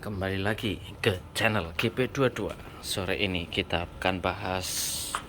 Kembali lagi ke channel GP22. Sore ini kita akan bahas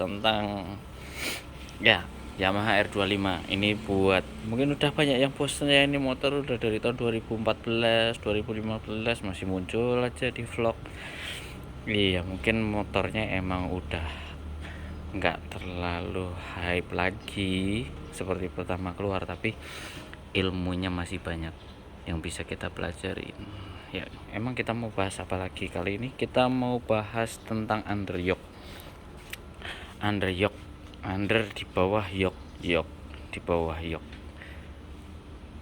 tentang Yamaha R25. Ini buat mungkin udah banyak yang posternya, ini motor udah dari tahun 2014, 2015 masih muncul aja di vlog. Iya, mungkin motornya emang udah nggak terlalu hype lagi seperti pertama keluar, tapi ilmunya masih banyak yang bisa kita pelajarin. Ya, emang kita mau bahas apa lagi? Kali ini kita mau bahas tentang underyoke. Underyoke, under di bawah yoke, yoke di bawah yoke.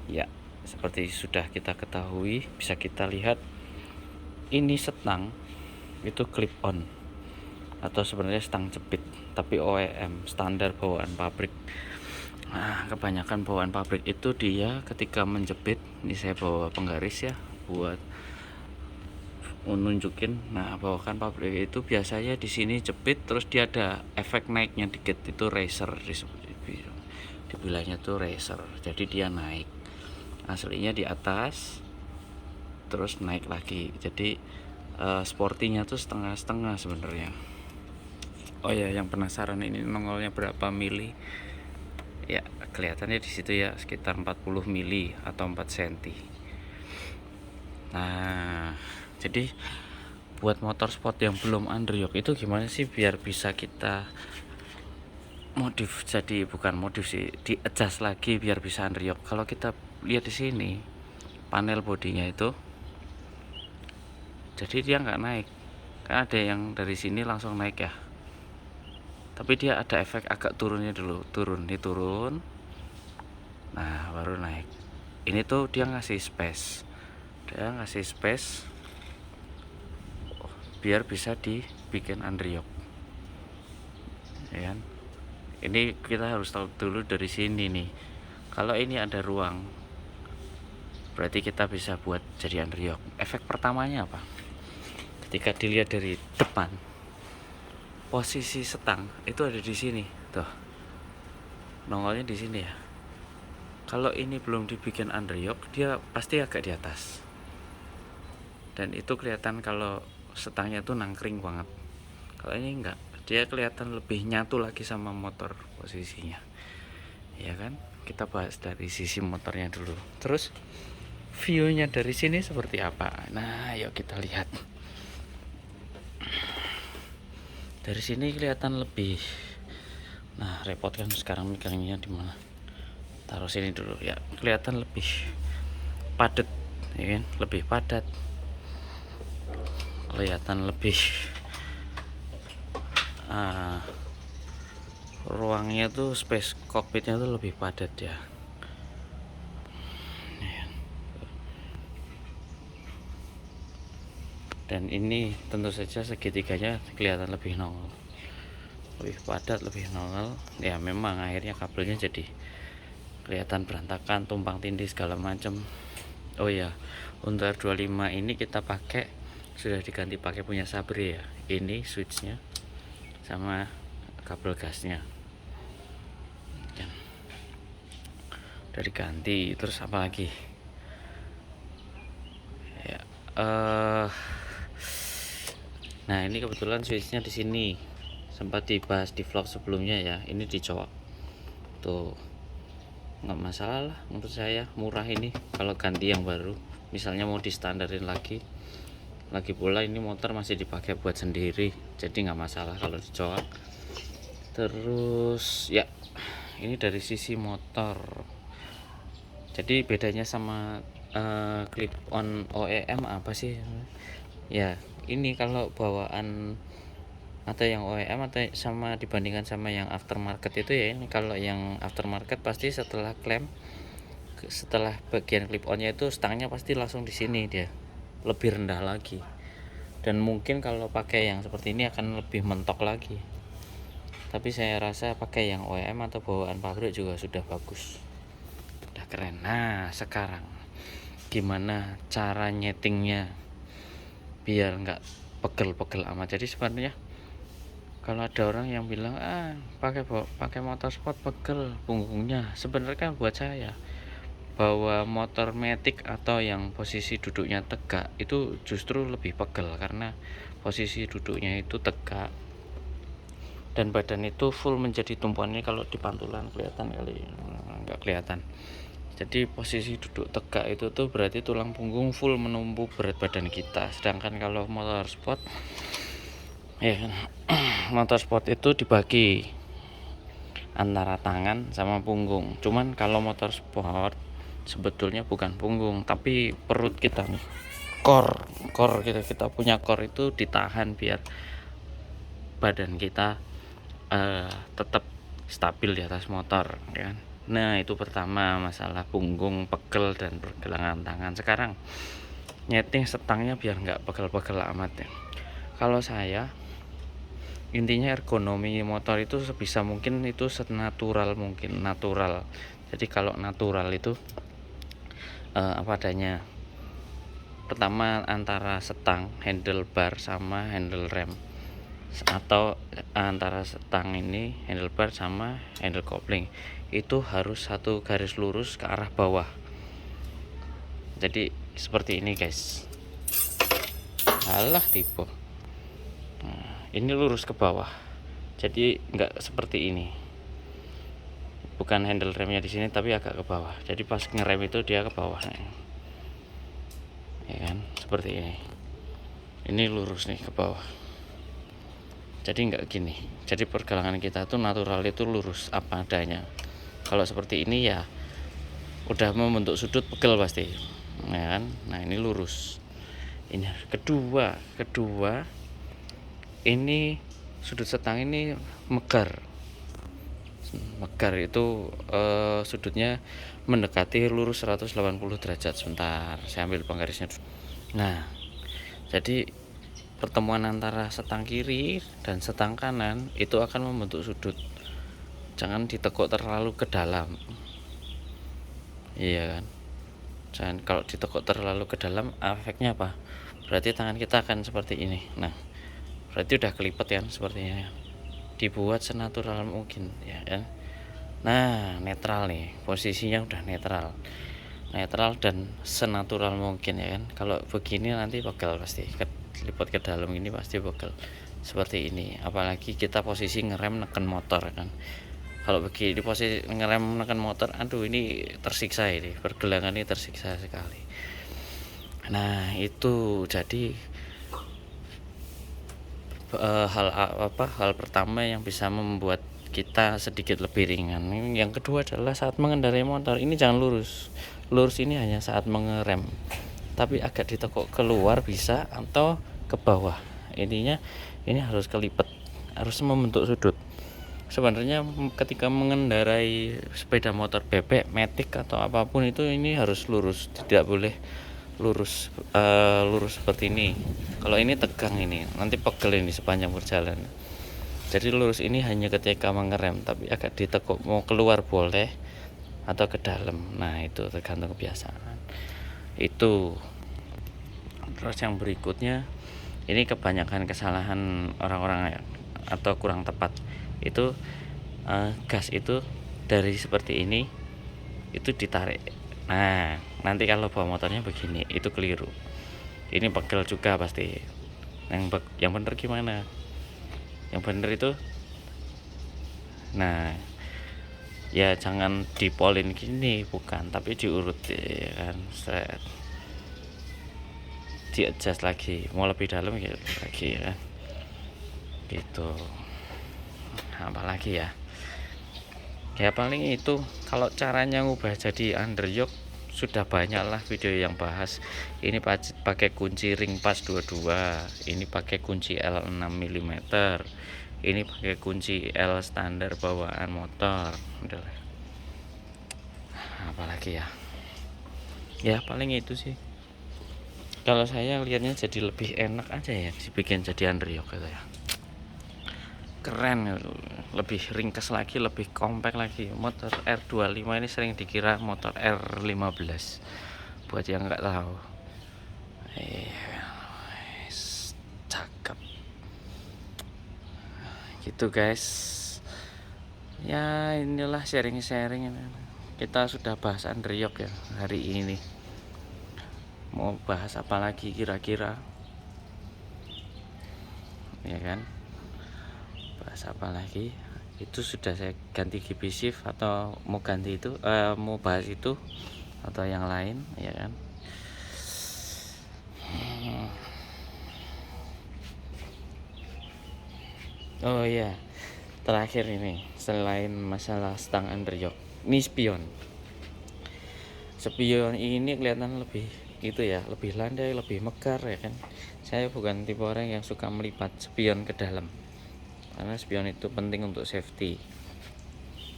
Ya, seperti sudah kita ketahui, bisa kita lihat ini setang itu clip on atau sebenarnya stang jepit, tapi OEM, standar bawaan pabrik. Nah, kebanyakan bawaan pabrik itu dia ketika menjepit, ini saya bawa penggaris ya buat nunjukin. Nah, bawaan pabrik itu biasanya di sini jepit, terus dia ada efek naiknya dikit, itu racer dibilangnya tuh racer. Jadi dia naik, aslinya di atas terus naik lagi. Jadi sportinya tuh setengah-setengah sebenarnya. Oh ya, yang penasaran ini nongolnya berapa mili? Ya, kelihatannya di situ ya sekitar 40 mili atau 4 cm. Nah, jadi buat motor sport yang belum underyoke itu gimana sih biar bisa kita modif, jadi bukan modif sih, di adjust lagi biar bisa underyoke. Kalau kita lihat di sini panel bodinya itu, jadi dia nggak naik, kan ada yang dari sini langsung naik ya, tapi dia ada efek agak turunnya dulu, turun, nah baru naik. Ini tuh dia ngasih space biar bisa dibikin underyoke, ya kan? Ini kita harus tahu dulu dari sini nih, kalau ini ada ruang berarti kita bisa buat jadi underyoke. Efek pertamanya apa? Ketika dilihat dari depan, posisi setang itu ada di sini tuh, nongolnya di sini ya. Kalau ini belum dibikin underyoke, dia pasti agak di atas, dan itu kelihatan kalau setangnya tuh nangkring banget. Kalau ini enggak, dia kelihatan lebih nyatu lagi sama motor posisinya, ya kan? Kita bahas dari sisi motornya dulu, terus viewnya dari sini seperti apa. Nah, yuk kita lihat. Dari sini kelihatan lebih, nah repot kan sekarang megangnya di mana. Taruh sini dulu ya, kelihatan lebih padat, ya kan? Lebih padat, kelihatan lebih ruangnya tuh, space cockpitnya tuh lebih padat ya. Dan ini tentu saja segitiganya kelihatan lebih nongol, lebih padat, lebih nongol. Ya memang akhirnya kabelnya jadi kelihatan berantakan, tumpang tindih segala macam. Oh ya, untuk R25 ini kita pakai, sudah diganti pakai punya Sabri ya. Ini switchnya sama kabel gasnya udah diganti. Terus apa lagi ya, nah ini kebetulan switchnya di sini sempat dibahas di vlog sebelumnya ya. Ini dicowok tuh, nggak masalah lah menurut saya, murah ini kalau ganti yang baru, misalnya mau di standarin lagi pula ini motor masih dipakai buat sendiri, jadi nggak masalah kalau dicowok. Terus ya, ini dari sisi motor. Jadi bedanya sama clip on OEM apa sih ya? Ini kalau bawaan atau yang OEM atau sama dibandingkan sama yang aftermarket itu ya, ini kalau yang aftermarket pasti setelah klem, setelah bagian clip onnya itu stangnya pasti langsung di sini, dia lebih rendah lagi, dan mungkin kalau pakai yang seperti ini akan lebih mentok lagi. Tapi saya rasa pakai yang OEM atau bawaan pabrik juga sudah bagus, udah keren. Nah sekarang gimana cara nyetingnya biar nggak pegel-pegel amat. Jadi sebenarnya kalau ada orang yang bilang pakai motor sport pegel punggungnya, sebenarnya kan buat saya bahwa motor matic atau yang posisi duduknya tegak itu justru lebih pegel karena posisi duduknya itu tegak dan badan itu full menjadi tumpuannya. Kalau di pantulan kelihatan kali, nggak kelihatan. Jadi posisi duduk tegak itu tuh berarti tulang punggung full menumpuk berat badan kita. Sedangkan kalau motor sport ya motor sport itu dibagi antara tangan sama punggung. Cuman kalau motor sport sebetulnya bukan punggung tapi perut kita nih, core kita punya core itu ditahan biar badan kita tetap stabil di atas motor ya kan. Nah itu pertama, masalah punggung pegel dan pergelangan tangan. Sekarang nyeting setangnya biar nggak pegel-pegel amat ya. Kalau saya intinya ergonomi motor itu sebisa mungkin itu senatural mungkin, natural. Jadi kalau natural itu apa adanya. Pertama antara setang, handlebar sama handle rem, atau antara setang ini, handlebar sama handle kopling itu harus satu garis lurus ke arah bawah. Jadi seperti ini guys. Alah tipe. Nah, ini lurus ke bawah. Jadi nggak seperti ini. Bukan handle remnya di sini tapi agak ke bawah. Jadi pas ngerem itu dia ke bawah. Ya kan? Seperti ini. Ini lurus nih ke bawah. Jadi nggak gini. Jadi pergelangan kita tuh natural itu lurus apa adanya. Kalau seperti ini ya udah membentuk sudut pegel pasti. Ya kan? Nah, ini lurus. Ini kedua ini sudut setang ini megar itu sudutnya mendekati lurus 180 derajat. Sebentar, saya ambil penggarisnya dulu. Nah, jadi pertemuan antara setang kiri dan setang kanan itu akan membentuk sudut. Jangan ditekuk terlalu ke dalam. Iya kan? Jangan, kalau ditekuk terlalu ke dalam efeknya apa? Berarti tangan kita akan seperti ini. Nah, berarti udah kelipet kan sepertinya. Dibuat senatural mungkin ya kan. Nah, netral nih, posisinya udah netral dan senatural mungkin ya kan. Kalau begini nanti pegel pasti, lipat ke dalam ini pasti pegel seperti ini. Apalagi kita posisi ngerem neken motor kan. Kalau begini posisi ngerem neken motor, aduh ini tersiksa, ini pergelangan ini tersiksa sekali. Nah itu jadi hal pertama yang bisa membuat kita sedikit lebih ringan. Yang kedua adalah saat mengendarai motor ini jangan lurus ini hanya saat mengerem, tapi agak ditekuk keluar bisa atau ke bawah. Intinya ini harus kelipet, harus membentuk sudut. Sebenarnya ketika mengendarai sepeda motor bebek, matic atau apapun itu ini harus lurus, tidak boleh lurus seperti ini. Kalau ini tegang, ini nanti pegel ini sepanjang perjalanan. Jadi lurus ini hanya ketika mengerem, tapi agak ditekuk, mau keluar boleh atau ke dalam. Nah itu tergantung kebiasaan. Itu. Terus yang berikutnya, ini kebanyakan kesalahan orang-orang atau kurang tepat itu gas itu dari seperti ini itu ditarik. Nah nanti kalau bawa motornya begini itu keliru, ini pegel juga pasti. Yang bener gimana? Yang bener itu, nah ya jangan dipolin gini, bukan, tapi diurut ya kan, di adjust lagi, mau lebih dalam ya lagi ya gitu. Apalagi ya paling itu. Kalau caranya ngubah jadi underyoke sudah banyak lah video yang bahas. Ini pakai kunci ring pas 22, ini pakai kunci L 6 mm, ini pakai kunci L standar bawaan motor. Udah, apalagi ya paling itu sih. Kalau saya lihatnya jadi lebih enak aja ya dibikin jadi underyoke gitu ya, keren, lebih ringkas lagi, lebih compact lagi. Motor R25 ini sering dikira motor R15 buat yang nggak tahu. Cakep gitu guys ya. Inilah sharing kita sudah bahas underyog ya hari ini nih. Mau bahas apa lagi kira-kira? Ya kan? Bahas apa lagi? Itu sudah saya ganti GB shift atau mau ganti itu mau bahas itu atau yang lain, ya kan? Oh iya, terakhir ini selain masalah stang underyog, ini spion. Spion ini kelihatan lebih itu ya, lebih landai, lebih megar ya kan. Saya bukan tipe orang yang suka melipat spion ke dalam, karena spion itu penting untuk safety.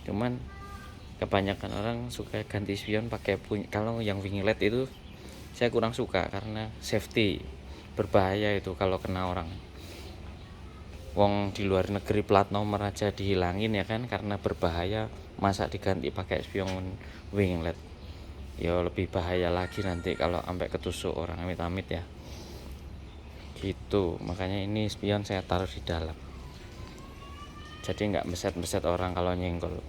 Cuman kebanyakan orang suka ganti spion pakai kalau yang winglet itu saya kurang suka karena safety, berbahaya itu kalau kena orang. Wong di luar negeri plat nomor aja dihilangin ya kan, karena berbahaya, masa diganti pakai spion winglet. Ya lebih bahaya lagi nanti kalau sampai ketusuk orang, amit-amit ya gitu. Makanya ini spion saya taruh di dalam, jadi nggak beset-beset orang kalau nyenggol.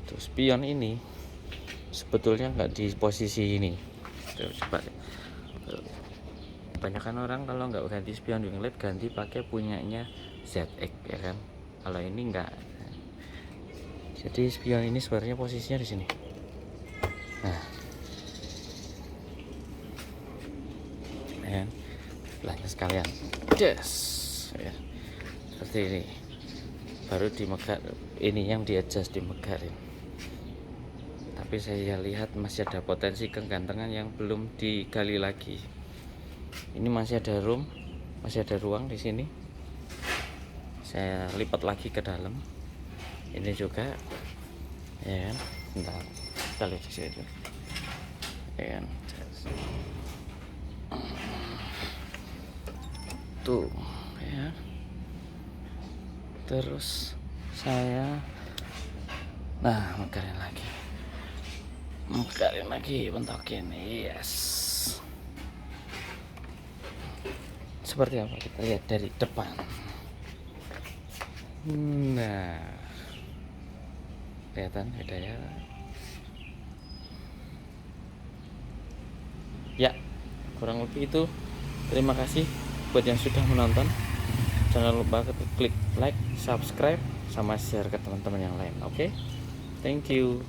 Itu spion ini sebetulnya nggak di posisi ini. Coba kebanyakan orang kalau nggak ganti spion winglet ganti pakai punyanya ZX ya kan. Kalau ini enggak, jadi spion ini sebenarnya posisinya di sini. Nah, ya, belahnya sekalian, yes, ya, seperti ini. Baru dimegar, ini yang di-adjust, dimegarin. Tapi saya lihat masih ada potensi kegantengan yang belum digali lagi. Ini masih ada masih ada ruang di sini. Saya lipat lagi ke dalam. Ini juga, ya kan. Bentar, kita lihat di sini. Ya kan. Tuh, ya. Terus saya mekarin lagi, bentokin, yes. Seperti apa kita lihat dari depan. Nah, kelihatan beda ya. Ya, kurang lebih itu. Terima kasih buat yang sudah menonton. Jangan lupa klik like, subscribe, sama share ke teman-teman yang lain. Oke? Thank you.